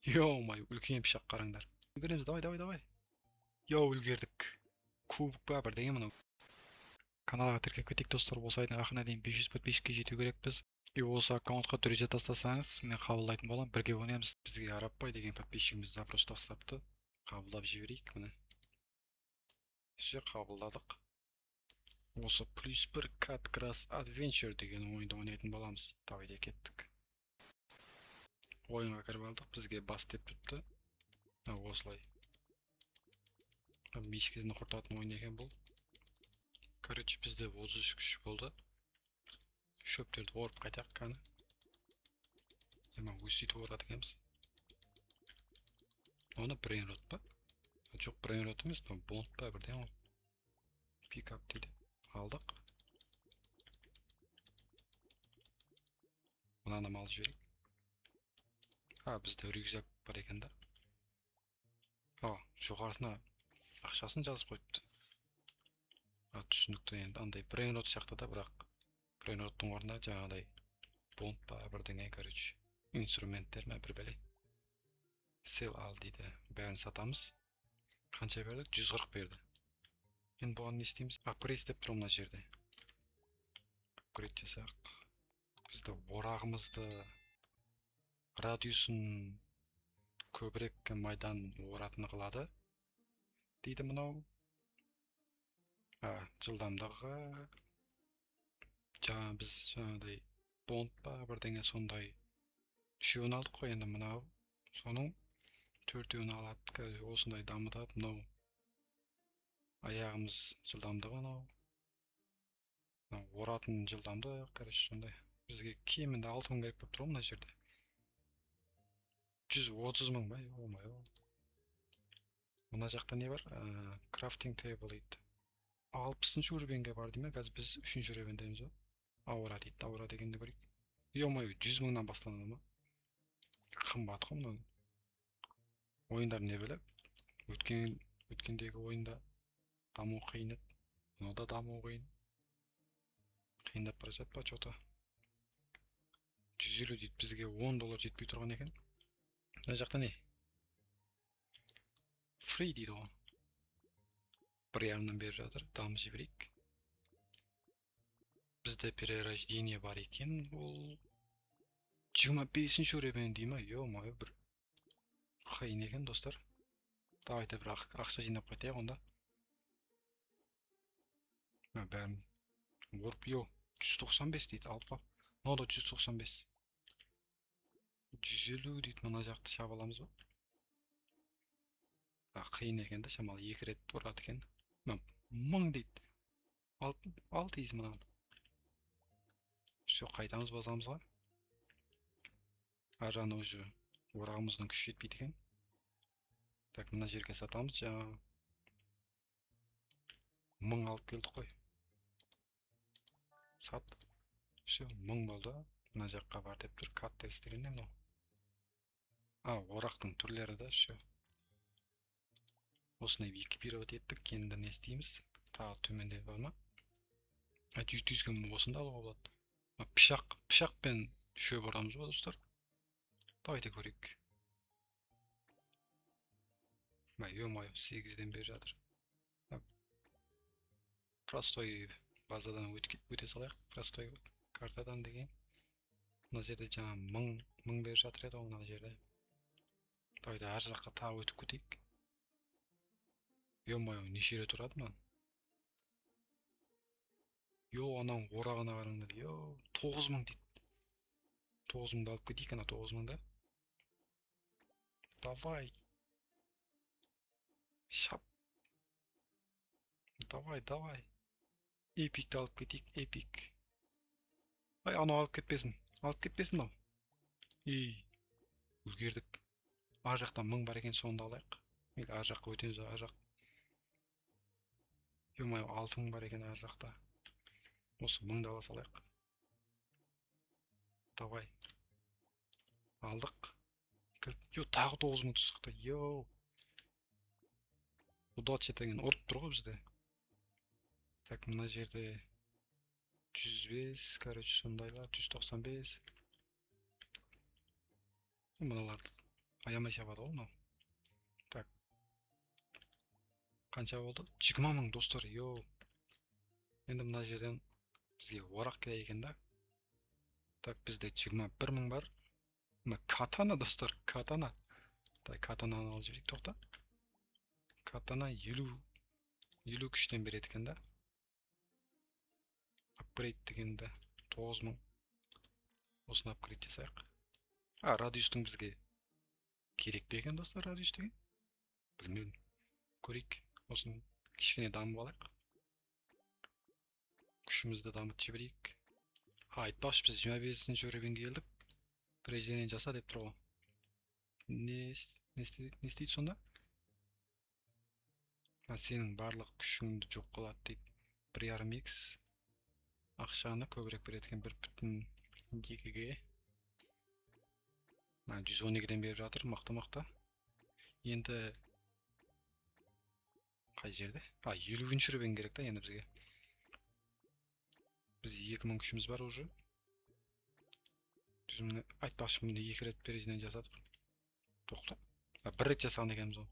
Yo-моё, үлкен пышақ қараңдар. Үлгереміз, давай. Йо, үлгердік. Кубок па бірдеңе мынау. Каналға тіркеліп кетейік достар, осы айдың ақырына дейін 500 подписчикке жету керекпіз. И осы аккаунтқа друзья тастасаңыз, мен қабылдайтын боламын, бірге ойнаймыз. Бізге Арапбай деген подписчигіміз запрос тастапты. Қабылдап жіберейік міне. Все, қабылдадық. Осы плюс 1 Cat Grass Adventure деген ойынды ойнайтын боламыз. Давайте кеттік. Ойынға кіріп алдық, бізге бас деп тұрыпты. Осылай. Мишкеден құртатын ойын екен бұл. Короче, бізде 33 күш болды. Шөптерді орып қайтақ қаны. Өстейті орады кеміз. Оны брейн рот па? Жоқ, брейн рот емес, бонд па бірден ол. Пикап дейді. Алдық. Мынаны мал жіберейік. Бізде рюкзак бар екен да. Жоғарысына ақшасын жазып қойыпты. Түсінікті, енді андай брейн рот сияқты да, бірақ брейн роттың орнында жаңағыдай бонд па бірдеңе, короче, инструменттер ме бір бәле. Сел ал дейді. Бәрін сатамыз. Қанша бердік? 140 берді. Енді бұған не істейміз? Апгрейд деп тұр мына жерде. Апгрейд жасақ. Бізді орағымызды, радиусын көбірек майдан оратыны қылады дейді мынау. Жылдамдығы біз жаңағыдай бонд па бірдеңе сондай үшеуін алдық қой, енді мынау соның төртеуін алады. Осындай дамытады. Мынау аяғымыз жылдамдығы, мынау оратын жылдамдығы, короче, сондай. Бізге кемінде 6000 керек болып тұр мына жерде. 130 мың ба? О-май-о. Мына жақта не бар? Крафтинг тейбл дейді. 60-шы уровеньге бар дейме, қазір біз 3-ші уровеньдеміз ба? Аура дейді. Аура дегенді көрейік. О-май, 100 мыңнан басталады ма? Қымбат қой мынау. Ойындар не біліп? Өткендегі ойында даму қиын еді. Мынау даму қиын. Қиындап бара жатпа что-то. 150 дейді, бізге $10 жетпей тұрған екен. Мына жақта не? Free дейді ғой. Бір ярымнан беріп жатыр. Дамы жіберейік. Бізде перерождение бар екен. Ол 25-ші уровень дей ма? Ё-моё, бір қиын екен достар. Давайте бір ақша жинап қайтайық онда. Бәрін орып, 195 дейді, алып қап. Мынау да 195. 150 дейді, мына жақты шаба аламыз ба? Қиын екен да, шамалы 2 рет ұрады екен. 1000 дейді. 600 мынау. Все, қайтамыз базамызға. Ажаны уже орағымыздың күші жетпейді екен. Так, мына жерге сатамыз, жаңа 1000 алып келдік қой. Сат. Все, 1000 болды. Мына жаққа бар деп тұр. Кат тест дегенде мынау. Орақтың түрлері да, все. Осыны экипировать еттік. Енді не істейміз? Тағы төменде бар ма? 100 мың осында алуға болады. Пышақпен шөп орамыз ба достар? Давайте көрейік. Ё-моё, 8-ден бері жатыр. Простой базадан өте салайық. Простой картадан деген. Мына жерде жаңа 1000 бері жатыр еді, мына жерде. Давайте ар жаққа тағы өтіп кетейік. Ё-моё, неше рет тұрады ма? Анау орағына қараңдар. 9000 дейді. 9000-ды алып кетейік, ана 9000-да. Давай. Шап. Давай. Эпикті алып кетейік, эпик. Анау алып кетпесін. Мынау. Үлгердік. Ар жақтан 1000 бар екен, соңында алайық. Ар жаққа өтеміз, ар жақ. Ё-моё, 6000 бар екен ар жақта. Осы 1000-ды ала салайық. Давай. Алдық. Тағы 9000 шықты. Удача деген ұрып тұр ғой бізде. Так, мына жерде 105, короче, сондайлар, 195. Мыналарды аямай шабады ғой мынау. Так, қанша болды? 20 мың достар. Йоу. Енді мына жерден бізге орақ керек екен да. Так, бізде 21 мың бар. Катана достар, катана. Так, катананы алып жіберейік, тоқта. Катана 50 күштен береді екен да. Апгрейд дегенді 9 мың. Осыны апгрейд жасайық. Радиустың бізге керек пе екен достар, радиус деген? Білмедім. Көрейік. Осыны кішкене дамып алайық. Күшімізді дамытып жіберейік. Айтпақшы, біз 25-ші уровеньге келдік. Президент жаса деп тұр ғой. Не істейді сонда? Сенің барлық күшіңді жоқ қылады дейді. 1,5x ақшаны көбірек береді екен 1,2-ге. 112-ден беріп жатыр, мақта. Енді қай жерде? 50-ші уровень керек та енді бізге. Біз 2000 күшіміз бар уже. Айтпақшы, міне 2 рет президент жасадық. Тоқта. 1 рет жасаған екенбіз ол.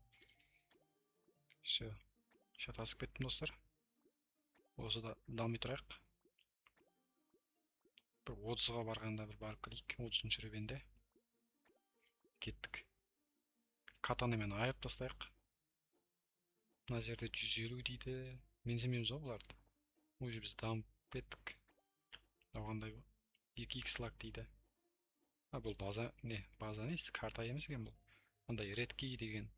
Все. Шатасып кеттім достар. Осы да дами тұрайық. Бір 30-ға барғанда бір барып келейік. 30-ші уровеньде. Кеттік. Катанамен айырып тастайық. Мына жерде 150 дейді. Менсемеміз ғой бұларды. Уже біз дамып кеттік. Оғандай 2x лак дейді. Бұл база не? База не? Карта емес екен бұл. Андай редкей деген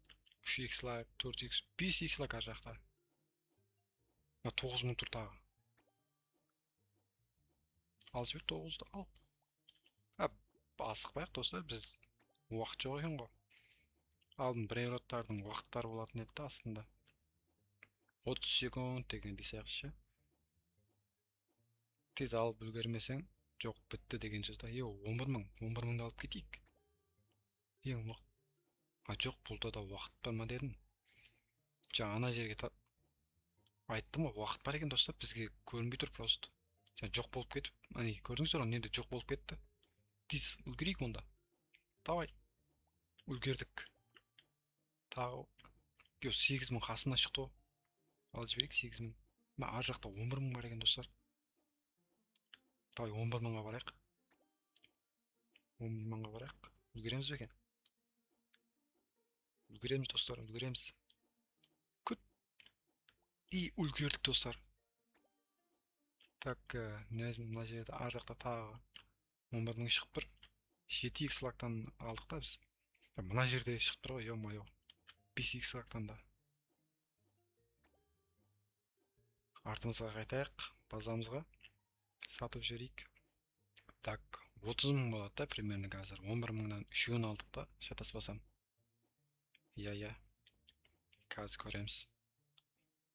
3x лак, 4x, 5x лак ар жақта. 9 мың тұр тағы. Ал жібер 9-ды ал. Асықпайық достар, біз уақыт жоқ екен ғой. Алдын брейроттардың уақыттары болатын еді астында. 30 секунд деген десекші. Тез алып үлгермесең, жоқ бітті деген сөз да. 11 мыңды алып кетейік. Жоқ, бұлда да уақыт бар ма дедім. Жаңа ана жерге айттым ғой, уақыт бар екен достар, бізге көрінбей тұр просто. Жоқ болып кетіп, көрдіңіздер ғой, неде жоқ болып кетті. Тез үлгерейік онда. Давай. Үлгердік. Тағы 8 мың қасымнан шықты. Алып жіберейік 8 мың. Ар жақта 11 мың бар екен достар. Давай 11 мыңға барайық. 11 мыңға барайық. Үлгереміз бе екен? Үлгереміз достар, үлгереміз. Күт. Үлгердік достар. Так, мына жерде ар жақта тағы 11 мың шығып тұр. 7x лактан алдық та біз. Мына жерде шығып тұр ғой, ё-моё. 5x лактан да. Артымызға қайтайық, базамызға. Сатып жіберейік. Так, 30 мың болады да, примерно қазір. 11 мыңнан 3-ін алдық та, шатаспасам. Я. Қазір көреміз.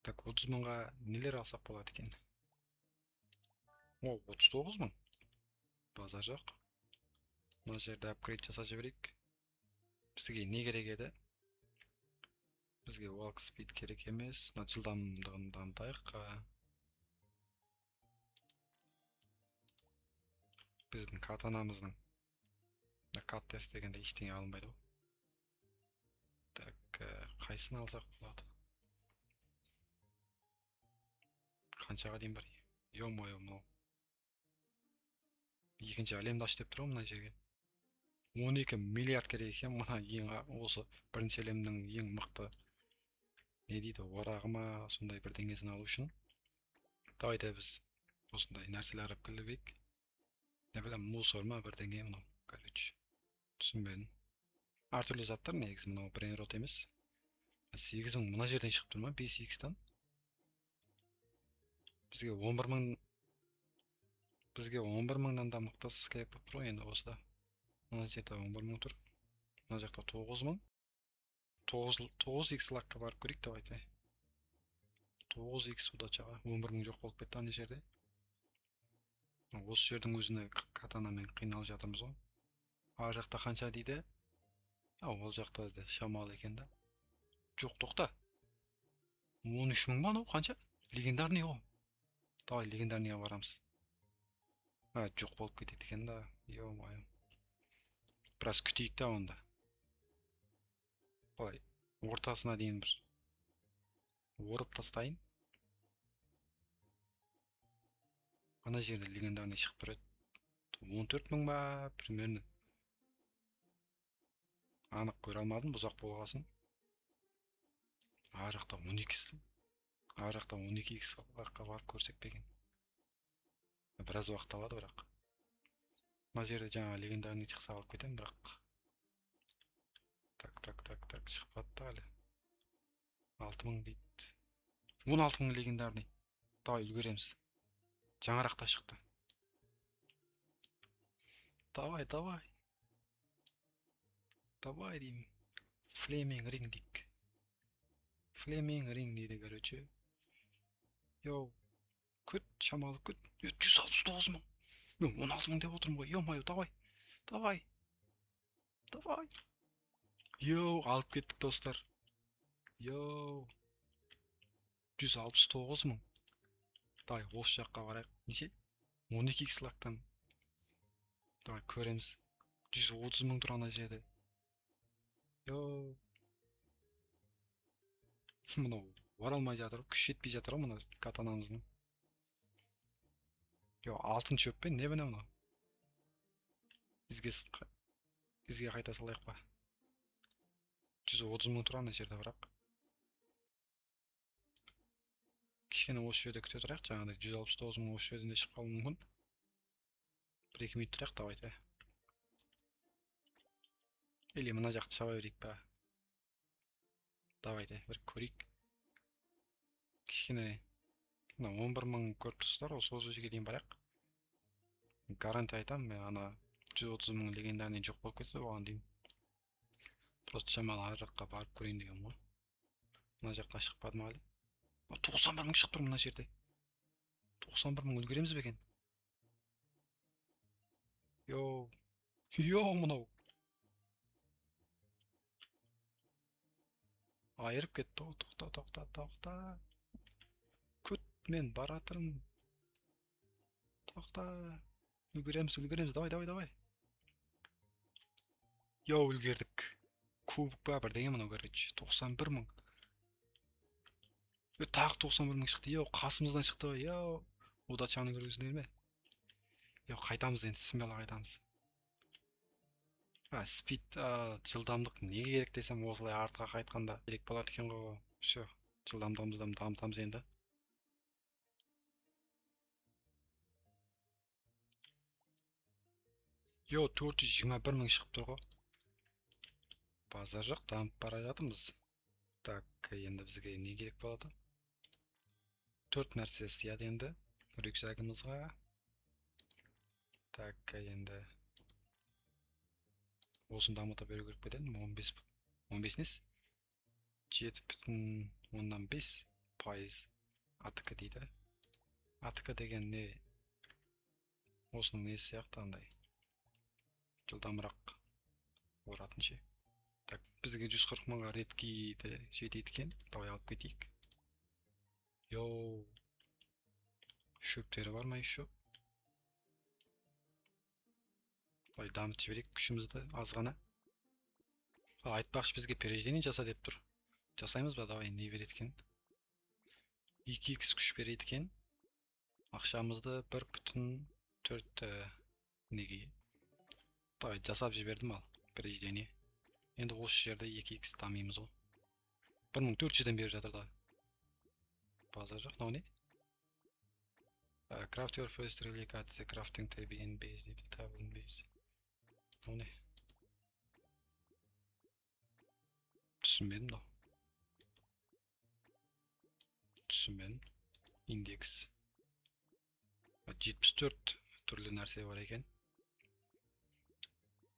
Так, 30 мыңға нелер алсақ болады екен? 39 мың. Базар жоқ. Мына жерде апгрейд жасап жіберейік. Бізге не керек еді? Бізге walk speed керек емес. Жылдамдығын дамытайық. Біздің катанамыздың кат тест дегенде ештеңе алынбайды ғой. Так, қайсын алсақ болады? Қаншаға дейін бар? Ё-моё, мынау. Екінші әлемді аш деп тұр ғой мына жерге. 12 миллиард керек екен мына осы бірінші әлемнің ең мықты не дейді, орағы ма, сондай бір деңгесін алу үшін. Давайте біз осындай нәрселер арап келдік. Не білем, мусор ма бір деңге мынау, короче. Түсінбедім. Әртүрлі заттар негізі, мынау брейнрот емес. 8 мың мына жерден шығып тұр ма, 5x-тан. Бізге 11 мыңнан да мықтасы керек болып тұр енді осыда. Мына жерде 11 мың тұр. Мына жақта 9 мың. 9x лакқа барып көрейік, давайте. 9x удачаға. 11 мың жоқ болып кетті ана жерде. Осы жердің өзіне катанамен қиналып жатырмыз ғой. Ар жақта қанша дейді? Ол жақта да шамалы екен да. Жоқ, тоқта. 13 мың ба, қанша? Легендарный ғой. Давай легендарныйға барамыз. Жоқ болып кетеді екен да. Ё-моё. Біраз күтейік та онда. Былай ортасына дейін бір орып тастайын. Ана жерде легендарный шығып тұрады. 14 мың ба примерно. Анық көре алмадым, бұзақ болғасын. Ар жақта 12-сі. Ар жақта 12x-қа барып көрсек пе екен. Біраз уақыт алады бірақ. Мына жерде жаңа легендарный шықса алып кетемін бірақ. Так, шықпады әлі. 6000 дейді. 16000 легендарный. Давай үлгереміз. Жаңарақта шықты. Давай. Давай деймін. Флеминг ринг дейік. Флеминг ринг дейді, короче. Йоу. Күт, шамалы күт. 169 мың. Мен 16 мың деп отырмын ғой. Йо-майо, давай. Йоу, алып кеттік достар. Йоу. 169 мың. Давай, осы жаққа барайық. Неше? 12x лактан. Давай, көреміз. 130 мың тұр ана жерде. Йоу. Мынау оралмай жатыр, күш жетпей жатыр мына катанамыздың. Йо, алтын шөппен не біне мынау? Бізге қайта салайық па? 130 мың тұр ана жерде бірақ. Кішкене осы жерде күте тұрайық, жаңағыдай 169 мың осы жерден де шығып қалуы мүмкін. 1-2 минут тұрайық, давайте. Или мына жақты шаба берейік па? Давайте, бір көрейік. Кішкене 11 мың көріп тұрсыздар, осы жерге дейін барайық. Гаранти айтам, мен ана 130 мың легендарный жоқ болып кетсе, оған дейін. Просто шамалы ар жаққа барып көрейін деген ғой. Мына жаққа шықпадым әлі. 91 мың шығып тұр мына жерде. 91 мың үлгереміз бе екен? Йоу, мынау. Айырып кетті. Тоқта. Күт, мен баратырмын. Тоқта. Үлгереміз. Давай. Йоу, үлгердік. Кубик ба бірдеңе мынау, короче. 91 мың. Тағы 91 мың шықты. Йоу, қасымыздан шықты. Йоу. Удачаны көргізінер ме? Йоу, қайтамыз енді, смело қайтамыз. Спид, жылдамдық неге керек десем, осылай артқа қайтқанда керек болады екен ғой. Все, жылдамдығымызды дамытамыз енді. Йо, 421 мың шығып тұр ғой. Базар жоқ, дамып бара жатырмыз. Так, енді бізге не керек болады? 4 нәрсе сияды енді рюкзагымызға. Так, енді осын дамыта беру керек беден, 15 нес? 7,5 пайыз АТК дейді. АТК деген не? Осының не сияқты андай жылдамырақ оратын ше. Так, бізге 140 мыңға редкейді жетейді екен. Давай алып кетейік. Йоу, шөптері бар ма еще? Давай дамытып жіберейік күшімізді азғана. Айтпақшы бізге переждение жаса деп тұр. Жасаймыз ба? Давай, не береді екен? 2x күш береді екен. Ақшамызды 1,4 неге. Давай, жасап жібердім ал, переждение. Енді осы жерде 2x дамимыз ол. 1400-ден беріп жатыр да. Базар жоқ, мынау не? Craft your first replicated crafting table in base дейді, table in base. Мынау не? Түсінбедім да. Индекс. 74 түрлі нәрсе бар екен.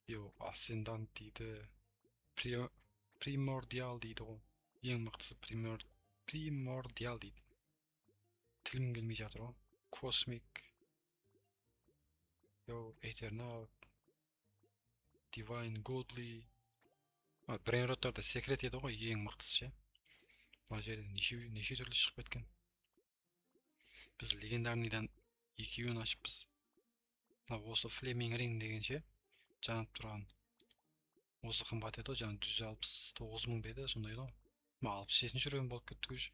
Йо, ascendant дейді. Primordial дейді ғой. Ең мықтысы primordial дейді. Тілім келмей жатыр ғой. Cosmic. Йо, Eternal. Divine, Godly. Брейнроттарда секрет еді ғой, ең мықтысы ше. Мына жерде неше түрлі шығып кеткен. Біз легендарныйдан екеуін ашыппыз. Осы Flaming Ring деген ше, жанып тұрған Осы қымбат еді ғой, жаңа 169 мың беді, сондай еді ғой. 67-ші район болып кетті уже.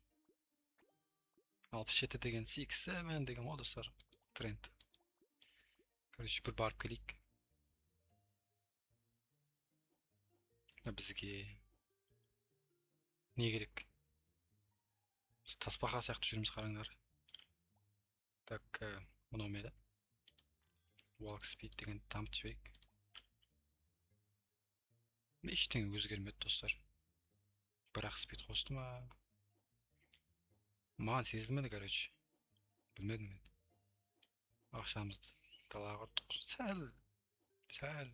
67 деген 67 деген ғой достар. Тренд. Короче, бір барып келейік. Бізге не керек? Біз тасбақа сияқты жүрміз, қараңдар. Так, мынау ма еді? Walk speed деген дамытып жіберейік. Ештеңе өзгермеді достар. Бірақ спид қосты ма? Маған сезілмеді, короче. Білмедім мен. Ақшамызды далаға құрттық. Сәл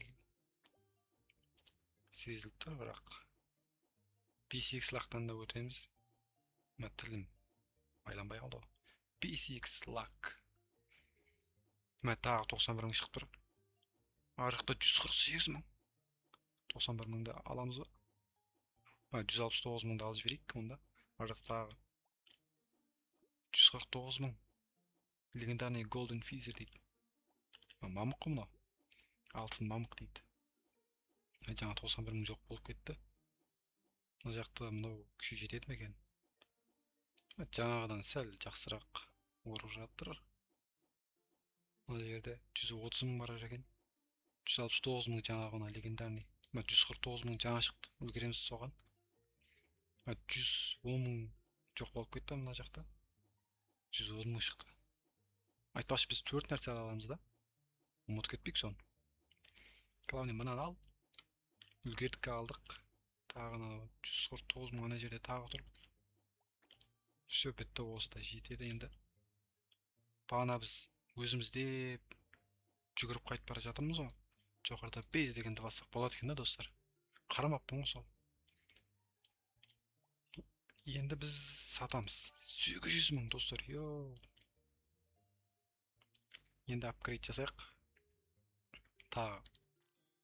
сезіліп тұр, бірақ PCX лақтан да өтеміз. Тілім байланбай қалды ғой. PCX лақ. Тағы 91 мың шығып тұр. Ар жақта 148 мың. 91 мыңды аламыз ба? 169 мыңды алып жіберейік онда. Ар жақта 149 мың. Легендарный Golden Feather дейді. Мамық қой мынау. Алтын мамық дейді. Жаңа 91 мың жоқ болып кетті. Мына жақта мынау күші жетеді ме екен? Жаңағыдан сәл жақсырақ орып жатыр. Мына жерде 130 мың бар екен. 169 мың жаңағына легендарный. 149 мың жаңа шықты. Үлгереміз соған. 110 мың жоқ болып кетті мына жақта. 110 мың шықты. Айтпақшы біз 4 нәрсе аламыз да. Ұмытып кетпейік соны. Главный мынаны ал. Үлгердік, алдық. Тағы 149 мың ана жерде тағы тұр. Все бітті, осы да жетеді енді. Бағана біз өзімізде жүгіріп қайтып бара жатырмыз ғой. Жоғарыда бейз дегенді бассақ болады екен да достар. Қарамаппын ғой сол. Енді біз сатамыз. 800 мың достар. Енді апгрейд жасайық. Тағы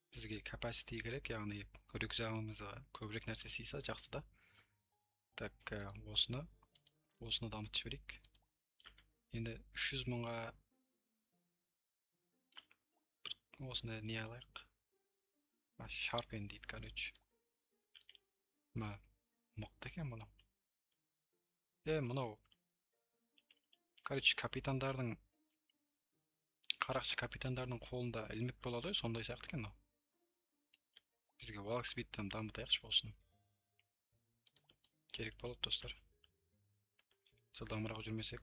бізге capacity керек, яғни рюкзагымызға көбірек нәрсе сыйса жақсы да. Так, осыны дамытып жіберейік. Енді 300 мыңға осыны не алайық? Sharpen дейді, короче. Мықты екен мынау. Мынау. Короче, қарақшы капитандардың қолында ілмек болады ғой, сондай сияқты екен мынау. Бізге Walk Speed'тен дамытайықшы болсын. Керек болады достар. Жылдамырақ жүрмесек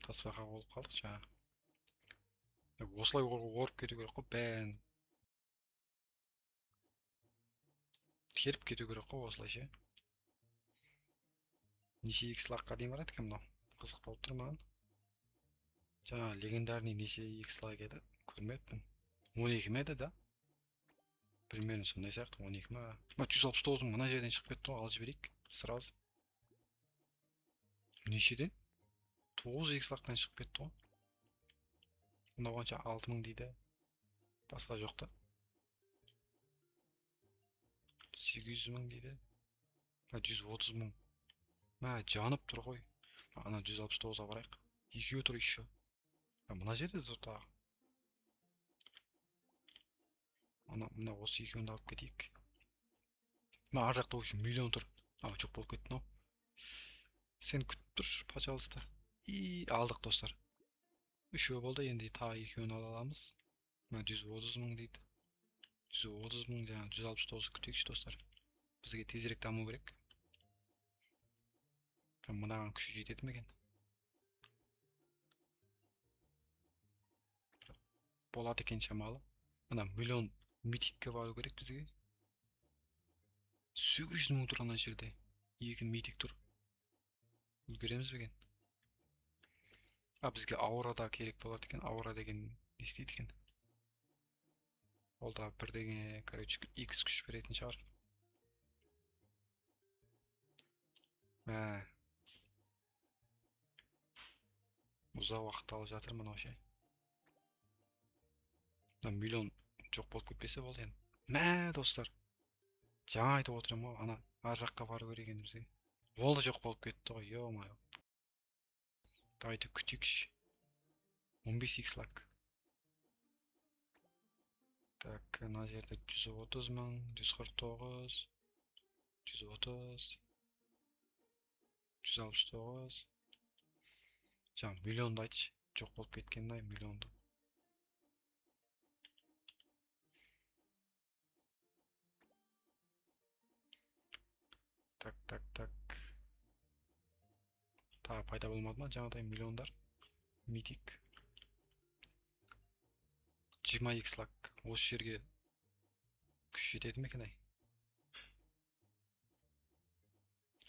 тасбақа болып қалдық жаңа. Осылай орып кету керек қой, бәрін келіп кету керек қой осылайша. Неше X лаққа дейін барады екен мынау. Қызық болып тұр маған. Жаңа легендарный неше X лақ еді, көрмеппін. 12 ме еді да? Примерно сондай сияқты, 12 ма? 169 мың мына жерден шығып кетті ғой, алып жіберейік сразу. Нешеден? 9 X лақтан шығып кетті ғой. Мына қанша 6 мың дейді. Басқа жоқ та. 800 мың дейді. 130 мың. Жанып тұр ғой. Ана 169-ға барайық. Екеуі тұр еще. Мына жерде зор тағы. Мына осы екеуінді алып кетейік. Ар жақта үшін миллион тұр. Жоқ болып кетті мынау. Сен күтіп тұршы, пожалуйста. Алдық достар. Үшеу болды, енді тағы екеуін аламыз. 130 мың дейді. 130 мың, жаңа 169 күтейікші достар. Бізге тезірек даму керек. Мынаған күші жетеді ме екен? Болады екен шамалы. Мына миллион митикке бару керек бізге. 800 мың тұр ана жерде. 2 митик тұр. Үлгереміз бе екен? Бізге аура да керек болады екен. Аура деген не істейді екен? Ол да бір деген, короче, X күш беретін шығар. Ұзақ уақыт алып жатыр мынау ше. Миллион жоқ болып кетпесе болды енді. Достар. Жаңа айтып отырмын ғой, ана ар жаққа бару керек енді бізге. Ол да жоқ болып кетті ғой, ё-моё. Давайте күтейікші. 15 X лак. Так, мына жерде 130 мың, 149, 130, 169. Жаңа миллионду айтчы. Жок болуп кеткен да миллионду. Так. Та пайда болмады ма жаңадай миллиондар? Митик. 20x лак. Осы жерге күш жетеді ме екен ай?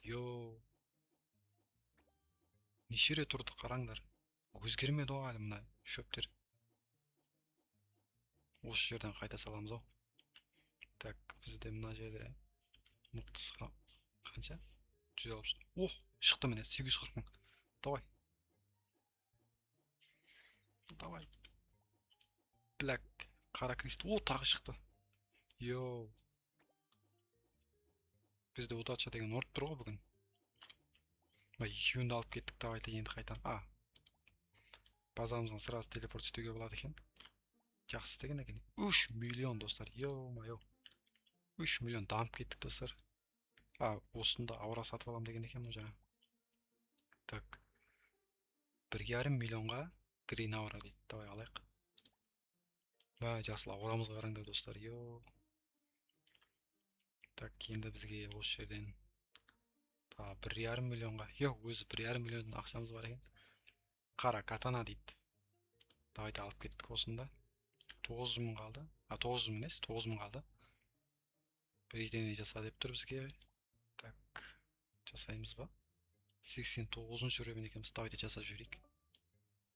Йоу. Неше рет тұрды қараңдар. Өзгермеді ғой әлі мына шөптер. Осы жерден қайта саламыз ау. Так, бізде мына жерде мықтысы қанша? 160. Ох, шықты міне 840 мың. Давай. Black. Қара крест. О, тағы шықты. Йоу. Бізде удача деген орып тұр ғой бүгін. Екеуін де алып кеттік. Давай енді қайтан. Базамыздан сразу телепорт істеуге болады екен. Жақсы істеген екен. 3 миллион достар. Йоу-майоу. 3 миллион дамып кеттік достар. Осында аура сатып алам деген екен бұл жаңа. Так. 1,5 миллионға грин аура дейді. Давай алайық. Жасыл аурамызға қараңдар достар. Йоу. Так, енді бізге осы жерден 1,5 миллионға. Өзі 1,5 миллион ақшамыз бар екен. Қара катана дейді. Давайте алып кеттік осында. 900 мың қалды. 900 мың емес, 9 мың қалды. Бірдеңе жаса деп тұр бізге. Так, жасаймыз ба? 89-шы уровень екенбіз. Давайте жасап жіберейік.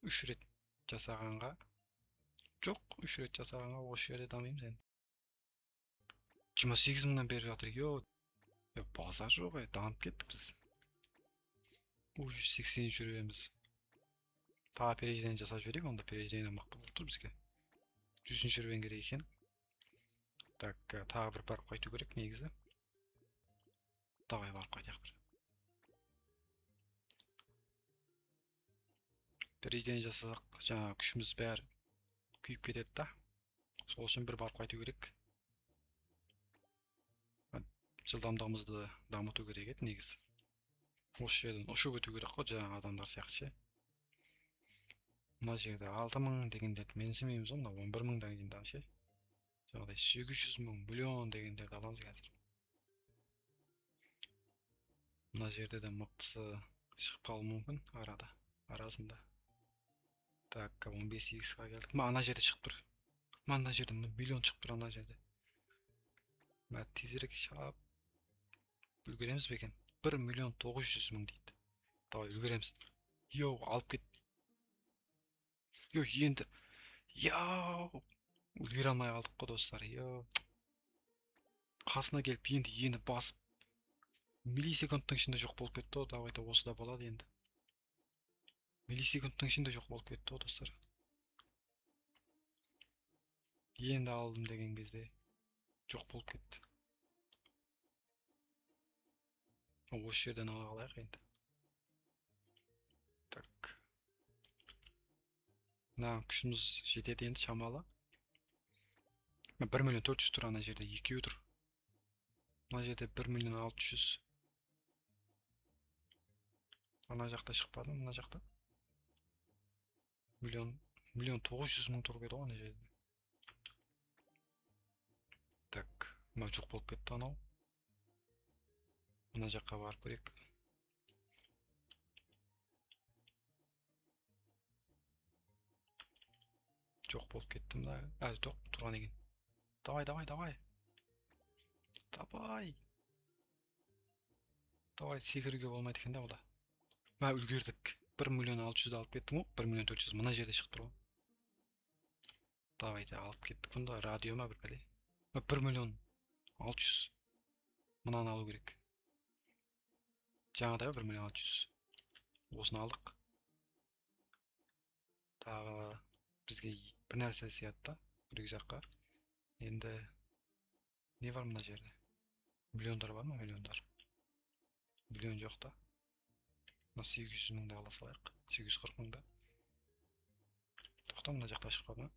3 рет жасағанға. Жоқ, 3 рет жасағанға осы жерде дамимыз енді. 28 мыңнан беріп жатыр. Базар жоқ, дамып кеттік біз. 80-ші уровеньбіз. Тағы пережден жасап жіберейік, онда пережден мықты болып тұр бізге. 100-ші уровень керек екен. Так, тағы бір барып қайту керек негізі. Давай барып қайтайық бір. Пережден жасасақ, жаңа күшіміз бәрі күйіп кетеді да. Сол үшін бір барып қайту керек. Жылдамдығымызды дамыту керек еді негізі. Осы жерден ұшып өту керек қой жаңа адамдар сияқты. Мына жерде 6 мың дегендерді менсімейміз ғой, мына 11 мың дегенде ше. Жаңағыдай 800 мың, миллион дегендерді аламыз қазір. Мына жерде де мықтысы шығып қалуы мүмкін арасында. Так, 15x-ға келдік. Ана жерде шығып тұр. Ана жерде миллион шығып тұр ана жерде. Тезірек шап. Үлгереміз бе екен? 1 миллион 900 мың дейді. Давай үлгереміз. Алып кет. Енді. Үлгере алмай қалдық қой достар. Қасына келіп енді басып. Миллисекундтың ішінде жоқ болып кетті ғой. Давайте осы да болады енді. Миллисекундтың ішінде жоқ болып кетті ғой достар. Енді алдым деген кезде жоқ болып кетті. Осы жерден ала қалайық енді. Так. Күшіміз жетеді енді шамалы. 1 миллион 400 тұр ана жерде, екеуі тұр. Ана жерде 1 миллион 600. Ана жақта шықпады, мына жақта. Миллион 900 мың тұр еді ғой ана жерде. Так, мына жоқ болып кетті анау. Мына жаққа барып көрек. Жоқ болып кетті мына. Әлі тұрған екен. Давай. Давай, секіруге болмайды екен да ода. Үлгердік. 1 миллион 600 алып кеттім ғой. 1 миллион 400 мына жерде шығып тұр ғой. Давайте алып кеттік. Бұнда радио ма бір бәле. 1 миллион 600. Мынаны алу керек. Жаңадай 1 миллион 600. Осыны алдық. Тағы бізге бір нәрсе сиятты. Рюкзакқа. Енді не бар мына жерде? Миллиондар бар ма? Миллион жоқ та. 800 мыңды ала салайық. 840 мыңды. Тоқта, мына жақта шықпады ма?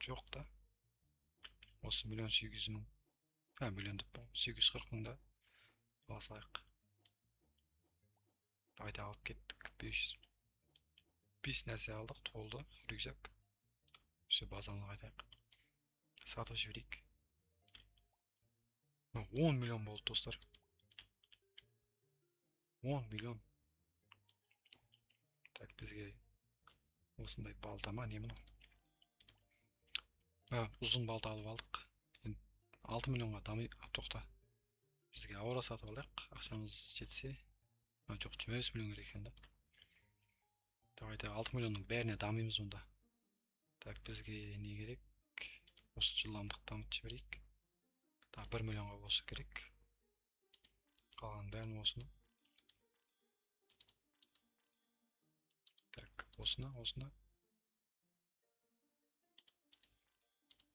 Жоқ та. Осы 1.800.000. Ha, миллион деп па. 840 мыңда басылайық. Давайте алып кеттік. 5 нәрсе алдық, толды. Рюкзак. Все, базаны қайтайық. Сатып жіберейік. 10 миллион болды, достар. 10 миллион. Так, бізге осындай балта ма, не мынау? Ұзын балта алып алдық. 6 миллионға дамай, тоқта. Бізге ауыра сатып алайық. Ақшамыз жетсе. Жоқ, 25 миллион керек екен да. Давайте 6 миллионның бәріне дамимыз онда. Так, бізге не керек? Осы жылдамдықты дамытып жіберейік. Так, 1 миллионға осы керек. Қалған бәрін осыны. Так, осыны.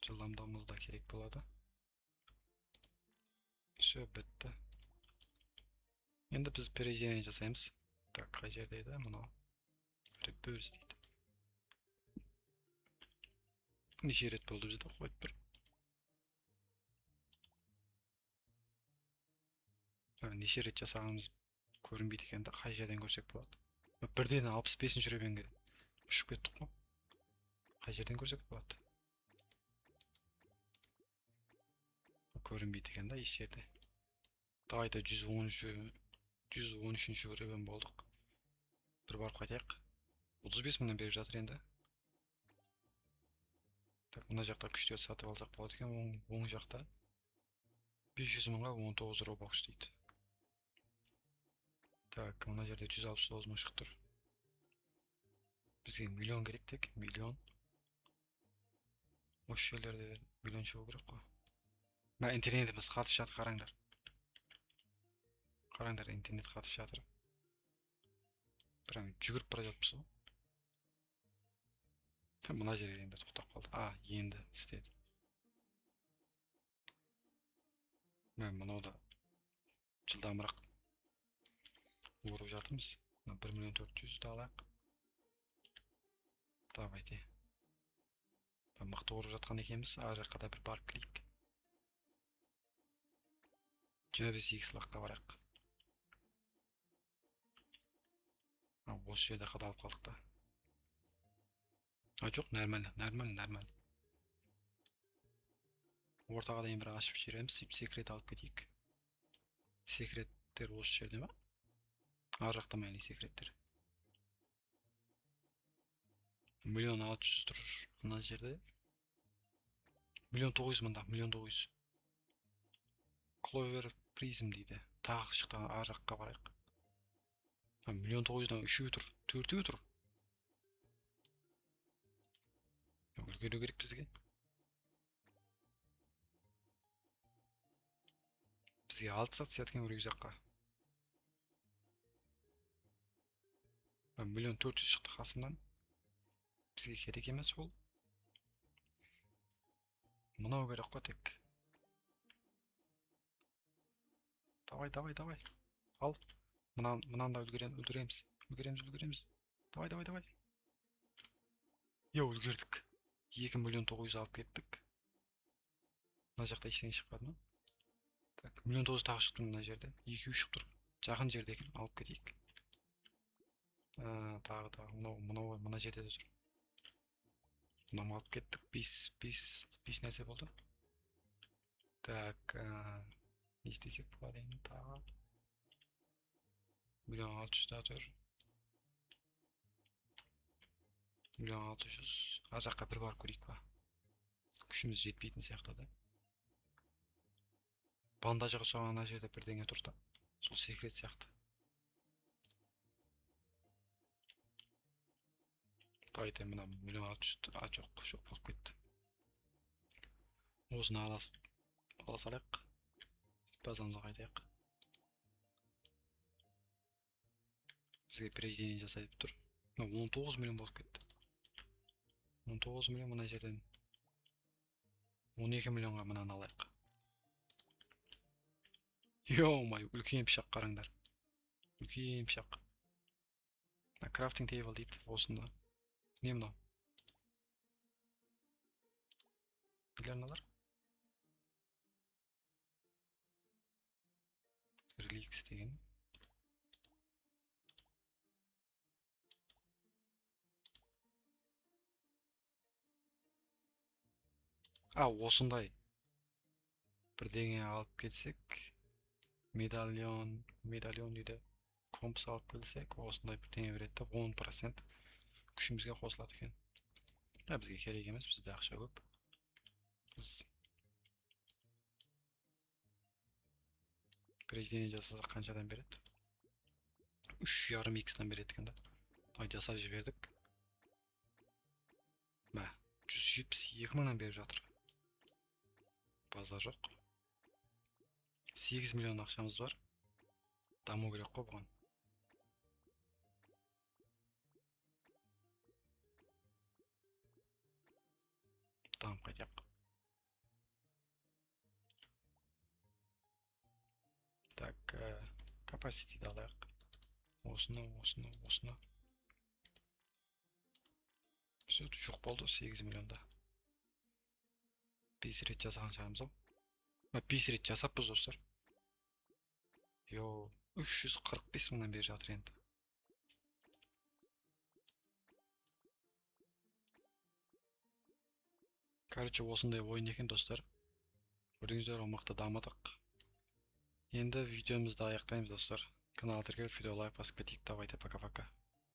Жылдамдығымыз да керек болады. Все, бітті. Енді біз перейдение жасаймыз. Так, қай жерде еді? Мынау. Reverse дейді. Неше рет болды бізде? Қойып бір. Неше рет жасағанымыз көрінбейді екен де, қай жерден көрсек болады? Бірден 65-ші ревенге ұшып кеттік қой. Қай жерден көрсек болады? Көрінбейді екен да, еш жерде. Давайте 113-ші ревен болдық. Бір барып қайтайық. 35 мыңнан беріп жатыр енді. Так, мына жақта күштеп сатып алсақ болады екен. Оң жақта 500 мыңға 19 робокс дейді. Так, мына жерде 169 мың шығып тұр. Бізге миллион керек тек, миллион. Осы жерлерде миллион шығу керек қой. Интернетіміз қатып жатыр, қараңдар. Қараңдар, интернет қатып жатыр. Прям жүгіріп бара жатыппыз ғой. Мына жерге енді тоқтап қалды. Енді істеді. Мынау да жылдамырақ орып жатырмыз. 1.400.000 алайық. Давайте. Мықты орып жатқан екенбіз. Ар жаққа да бір барып келейік. 28 лаққа барайық. Осы жерде қадалып қалдық та. Жоқ, нормально. Ортаға дейін бір ашып жібереміз. Секрет алып кетейік. Секреттер осы жерде ма? Ар жақта ма, секреттер? 1.600.000 тұр мына жерде. 1.900.000 мында, 1.900.000. Clover Prism дейді. Тағы шықты, ар жаққа барайық. 1.900.000-дан 3-і тұр, 4-і тұр. Үлгеру керек бізге. Бізге 6 сат сияткен рюкзакқа. 1.400.000 шықты қасымнан. Бізге керек емес ол. Мынау керек қой тек. Давай. Ал. Мынаны да өлдіреміз. Давай. Үлгердік. 2.900.000 алып кеттік. Мына жақта ештеңе шықпады ма? Так, 1.900.000 тағы шықты мына жерде. 2-3 шығып тұр. Жақын жерде екен, алып кетейік. Тағы. Мына жерде де тұр. Мынаны алып кеттік. 5 нәрсе болды. Так, не істесек болады енді тағы. 1.600.000 тұр. 1.600.000. Ар жаққа бір барып көрейік па. Күшіміз жетпейтін сияқты да. Бандажығы соған ана жерде бірдеңе тұрды. Сол секрет сияқты. Давайте мына 1.600.000. Жоқ болып кетті. Осыны ала салайық. Базамызға қайтайық. Бізге перейдение жасайтып тұр. 19 миллион болып кетті. 19 миллион мына жерден 12 миллионға мынаны алайық. Йо-май, үлкен пышақ қараңдар. Үлкен пышақ. Крафтинг тейбл дейді осында. Не мынау? Neler neler? Relix деген. Осындай бірдеңе алып кетсек, медальон дейді. Компас алып келсек, осындай бірдеңе береді да 10% күшімізге қосылады екен. Бізге керек емес, бізде ақша көп. Біз кредитение жасасақ қаншадан береді? 3,5x-дан береді екен да. Жасап жібердік. 172 мыңнан беріп жатыр. Базар жоқ. 8 миллион ақшамыз бар. Даму керек қой бұған. Дамып қайтайық. Так, capacity алайық. Осыны. Все, жоқ болды 8 миллионда. 5 рет жасаған шығармыз ау. 5 рет жасаппыз достар. 345 мыңнан беріп жатыр енді. Короче, осындай ойын екен достар. Көрдіңіздер, мықты дамыдық. Енді видеомызды аяқтаймыз достар. Каналға тіркеліп видео лайк басып кетейік. Давайте, пока-пока.